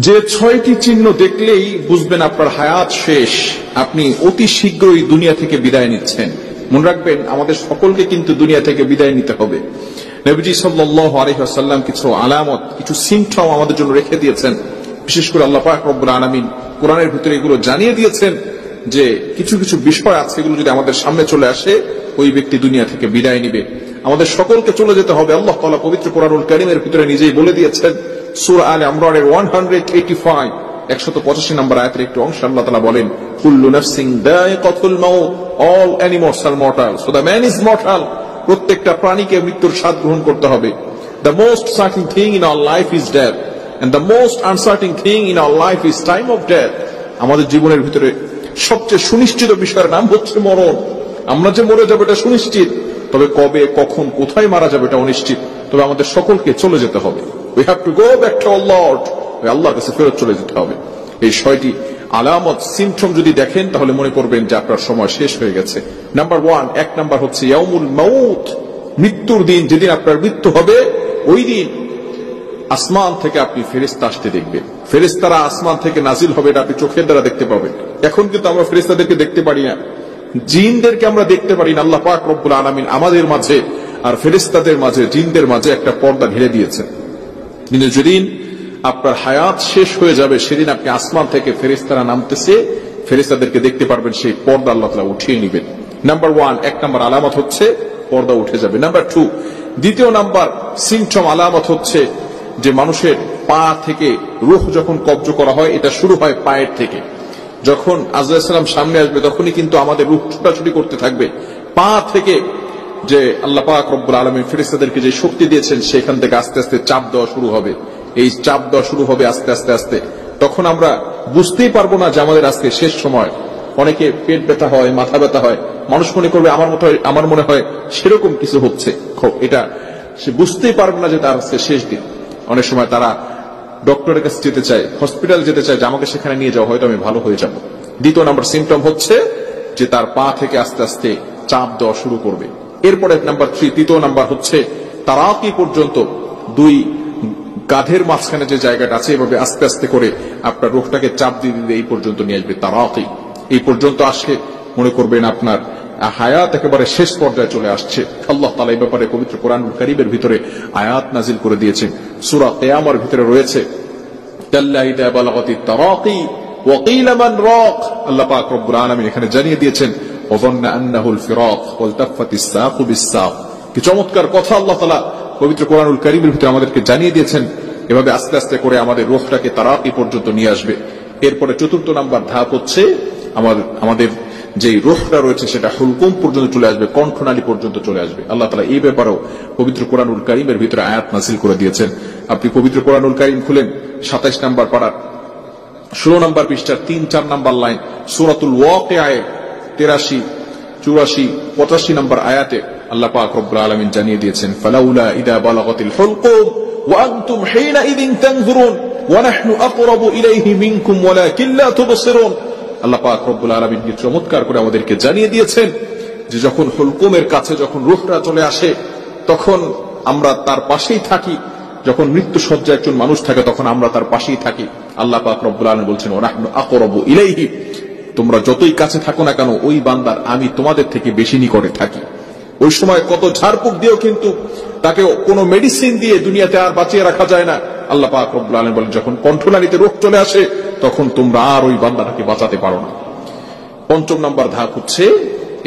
যে 6টি চিহ্ন দেখলেই বুঝবেন আপনার হায়াত শেষ, আপনি অতি শীঘ্রই দুনিয়া থেকে বিদায় নিচ্ছেন। মনে রাখবেন, আমাদের সকলকে কিন্তু দুনিয়া থেকে বিদায় নিতে হবে। নবীজি সাল্লাল্লাহু আলাইহি ওয়াসাল্লাম কিছু আলামত, কিছু সিম্পটম আমাদের জন্য রেখে দিয়েছেন। বিশেষ করে আল্লাহ পাক রব্বুল আলামিন কোরআনের ভিতরে এগুলো জানিয়ে দিয়েছেন যে কিছু কিছু বিষয় আছে, এগুলো যদি আমাদের সামনে চলে আসে, ওই ব্যক্তি দুনিয়া থেকে বিদায় নিবে। আমাদের সকলকে চলে যেতে হবে। আল্লাহ তাআলা পবিত্র কোরআনুল কারীমের ভিতরে নিজেই বলে দিয়েছেন, সূরা আলে ইমরানের 185 185 নম্বর আয়াতের একটি অংশ আল্লাহ তাআলা বলেন, কুল্লু নাফসিন দায়িকাতুল মাউত, all animals are mortal, so the man is mortal. প্রত্যেকটা প্রাণীকে মৃত্যুর স্বাদ গ্রহণ করতে হবে। The most certain thing in our life is death, and the most uncertain thing in our life is time of death. আমাদের জীবনের ভিতরে সবচেয়ে সুনিশ্চিত বিষয়ের নাম হচ্ছে মরণ। আমরা যে মরে যাবো এটা সুনিশ্চিত, তবে কবে, কখন, কোথায় মারা যাবে এটা অনিশ্চিত। তবে আমাদের সকলকে চলে যেতে হবে। We have to go back to our Lord. আল্লাহর কাছে ফেরত চলে যেতে হবে। এই 6টি আলামত, সিম্পটম যদি দেখেন তাহলে মনে করবেন যে আপনার সময় শেষ হয়ে গেছে। নাম্বার 1, নাম্বার হচ্ছে ইয়াউমুল মাউত, মৃত্যুর দিন। যেদিন আপনার মৃত্যু হবে ওই দিন আসমান থেকে আপনি ফেরেশতা আসতে দেখবেন। ফেরেশতারা আসমান থেকে নাজিল হবে, এটা আপনি চোখের দ্বারা দেখতে পাবেন। এখন কিন্তু আমরা ফেরেশতাদেরকে দেখতে পারি না, জিনদেরকে আমরা দেখতে পারি না। আল্লাহ পাক রব্বুল আলামিন আমাদের মাঝে আর ফেরেশতাদের মাঝে, জিনদের মাঝে একটা পর্দা ঢেলে দিয়েছেন। কিন্তু যেদিন আপনার হায়াত শেষ হয়ে যাবে সেদিন আপনি আসমান থেকে ফেরেশতারা নামতেছে, ফেরেশতাদেরকে দেখতে পারবেন। সেই পর্দা আল্লাহ তাআলা উঠিয়ে নেবেন। নাম্বার 1, নম্বর আলামত হচ্ছে পর্দা উঠে যাবে। নাম্বার 2, দ্বিতীয় নাম্বার সিম্পটম আলামত হচ্ছে যে মানুষের পা থেকে রূহ যখন কবজ করা হয়, এটা শুরু হয় পায়ের থেকে। যখন আজরাইল সালাম সামনে আসবে তখনই কিন্তু আমাদের রূহ ছুটাছুটি করতে থাকবে পা থেকে। যে আল্লাহ পাক রব্বুল আলামিন ফেরেশতাদেরকে যে শক্তি দিয়েছেন সেখান থেকে আস্তে আস্তে চাপ দেওয়া শুরু হবে। এই চাপ দেওয়া শুরু হবে আস্তে আস্তে আস্তে। তখন আমরা বুঝতেই পারবো না যে আমাদের আজকে শেষ সময়। অনেকে পেট ব্যথা হয়, মাথা ব্যথা হয়, মানুষ মনে করবে আমার মনে হয় সেরকম কিছু হচ্ছে। এটা সে বুঝতেই পারবে না যে তার আজকে শেষ দিন। অনেক সময় তারা ডক্টরের কাছে যেতে চায়, হসপিটাল যেতে চায় যে আমাকে সেখানে নিয়ে যাও, হয়তো আমি ভালো হয়ে যাব। দ্বিতীয় নাম্বার সিম্পটম হচ্ছে যে তার পা থেকে আস্তে আস্তে চাপ দেওয়া শুরু করবে। এরপরে নাম্বার 3, তৃতীয় নাম্বার হচ্ছে তারাকি পর্যন্ত, 2 গাধের মাঝখানে যে জায়গাটা আছে, এভাবে আস্তে আস্তে করে আপনার রোগটাকে চাপ দিয়ে দিতে এই পর্যন্ত নিয়ে আসবে। তারাকি এই পর্যন্ত আসে, মনে করবেন আপনার হায়াত একেবারে শেষ পর্যায়ে চলে আসছে। আল্লাহ তাআলা এই ব্যাপারে পবিত্র কোরআনুল কারীমের ভিতরে আয়াত নাজিল করে দিয়েছেন। সূরা কিয়ামার ভিতরে রয়েছে, কাল্লা ইযা বালাগাতিত তারাকি ওয়া কিলা মান রাক। আল্লাহ পাক রব্বুল আলামিন এখানে জানিয়ে দিয়েছেন, ওয়াযান্না আন্নাহুল ফিরাক ওয়ালতাফাতিস সাকু বিস-সাক। কি চমৎকার কথা আল্লাহ তাআলা পবিত্র কোরআনুল কারীমের ভিতরে আমাদেরকে জানিয়ে দিয়েছেন। এভাবে আস্তে আস্তে করে আমাদের রূহটাকে তারাকি পর্যন্ত নিয়ে আসবে। এরপরে চতুর্থ নাম্বার ধাপ হচ্ছে আমাদের যে রূহটা রয়েছে সেটা হুলকুম পর্যন্ত চলে আসবে, কণ্ঠনালী পর্যন্ত চলে আসবে। আল্লাহ তাআলা এই ব্যাপারেও পবিত্র কোরআনুল কারীমের ভিতরে আয়াত নাযিল করে দিয়েছেন। আপনি পবিত্র কোরআনুল কারীম খুলেন 27 নম্বর পারার 16 নম্বর পৃষ্ঠার 3-4 নম্বর লাইন, সূরাতুল ওয়াকিআয় 83, 84, 85 নম্বর আয়াতে আল্লাহ পাক রব্বুল আলামিন জানিয়ে দিয়েছেন, ফালাউলা ইযা বালাগাতিল হুলকুম ওয়া আনতুম হিনাইযিন তানজুরুন ওয়া নাহনু আকরাবু ইলাইহি মিনকুম ওয়ালাকিন লা তুবসিরুন। আল্লাহ পাক রব্বুল আলামিন কি চমৎকার করে আমাদেরকে জানিয়ে দিয়েছেন যে যখন হুলকুমের কাছে যখন রূহটা চলে আসে তখন আমরা তার পাশেই থাকি। যখন মৃত্যু সজ্জায় একজন মানুষ থাকে তখন আমরা তার পাশেই থাকি। আল্লাহ পাক রব্বুল আলামিন বলছেন, ওয়া নাহনু আকরাবু ইলাইহি, তোমরা যতই কাছে থাকো না কেন ওই বান্দার আমি তোমাদের থেকে বেশি নিকটে থাকি। ওই সময় কত ঝাড়ফুঁক দিয়েও কিন্তু তাকে কোনো মেডিসিন দিয়ে দুনিয়াতে আর বাঁচিয়ে রাখা যায় না। আল্লাহ পাক রব্বুল আলামিন বলেন, যখন কণ্ঠনালীতে রোগ চলে আসে তখন তোমরা আর ওই বান্দাটাকে বাঁচাতে পারো না। 5 নম্বর ধাপ হচ্ছে,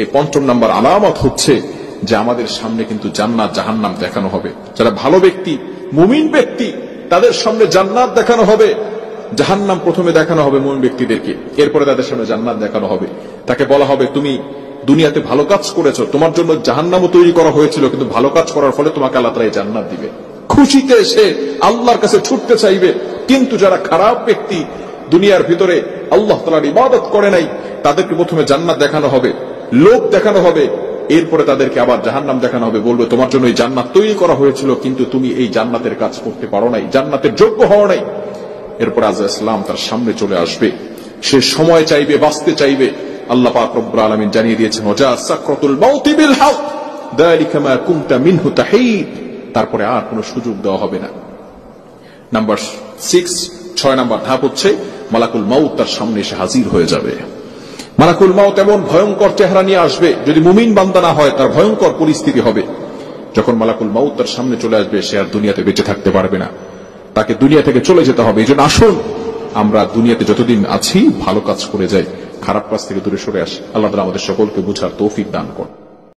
এই 5 নম্বর আলামত হচ্ছে যে আমাদের সামনে কিন্তু জান্নাত জাহান্নাম দেখানো হবে। যারা ভালো ব্যক্তি, মুমিন ব্যক্তি, তাদের সামনে জান্নাত দেখানো হবে। জাহান্নাম প্রথমে দেখানো হবে মুমিন ব্যক্তিদেরকে, এরপরে তাদের সামনে জান্নাত দেখানো হবে। তাকে বলা হবে, তুমি দুনিয়াতে ভালো কাজ করেছো, তোমার জন্য জাহান্নামও তৈরি করা হয়েছিল, কিন্তু ভালো কাজ করার ফলে তোমাকে আল্লাহ তাআলা জান্নাত দিবে। খুশিতে সে আল্লাহর কাছে ছুটতে চাইবে। কিন্তু যারা খারাপ ব্যক্তি, দুনিয়ার ভিতরে আল্লাহ তাআলার ইবাদত করে নাই, তাদেরকে প্রথমে জান্নাত দেখানো হবে, লোভ দেখানো হবে, এরপরে তাদেরকে আবার জাহান্নাম দেখানো হবে। বলবে, তোমার জন্য এই জান্নাত তৈরি করা হয়েছিল, কিন্তু তুমি এই জান্নাতের কাজ করতে পারো নাই, জান্নাতের যোগ্য হও নাই। এরপর আজরাইল ইসলাম তার সামনে চলে আসবে, সে সময় চাইবে, বাঁচতে চাইবে। আল্লাহ পাক রব্বুল আলামিন জানিয়ে দিয়েছেন, ওয়া সাকরাতুল মাউতি বিল হক যালিকা মা কুনতা মিনহু তাহিদ। তারপরে আর কোনো সুযোগ দেওয়া হবে না। নাম্বার 6, 6 নম্বর ধাপ হচ্ছে মালাকুল মাউত তার সামনে এসে হাজির হয়ে যাবে। মালাকুল মাউত এমন ভয়ঙ্কর চেহারা নিয়ে আসবে, যদি মুমিন বান্দা না হয় তার ভয়ঙ্কর পরিস্থিতি হবে। যখন মালাকুল মাউত তার সামনে চলে আসবে, সে আর দুনিয়াতে বেঁচে থাকতে পারবে না, তাকে দুনিয়া থেকে চলে যেতে হবে। এইজন্য আসুন আমরা দুনিয়াতে যতদিন আছি ভালো কাজ করে যাই, খারাপ কাজ থেকে দূরে সরে আসি। আল্লাহ তাআলা আমাদের সকলকে বুঝার তৌফিক দান করুন।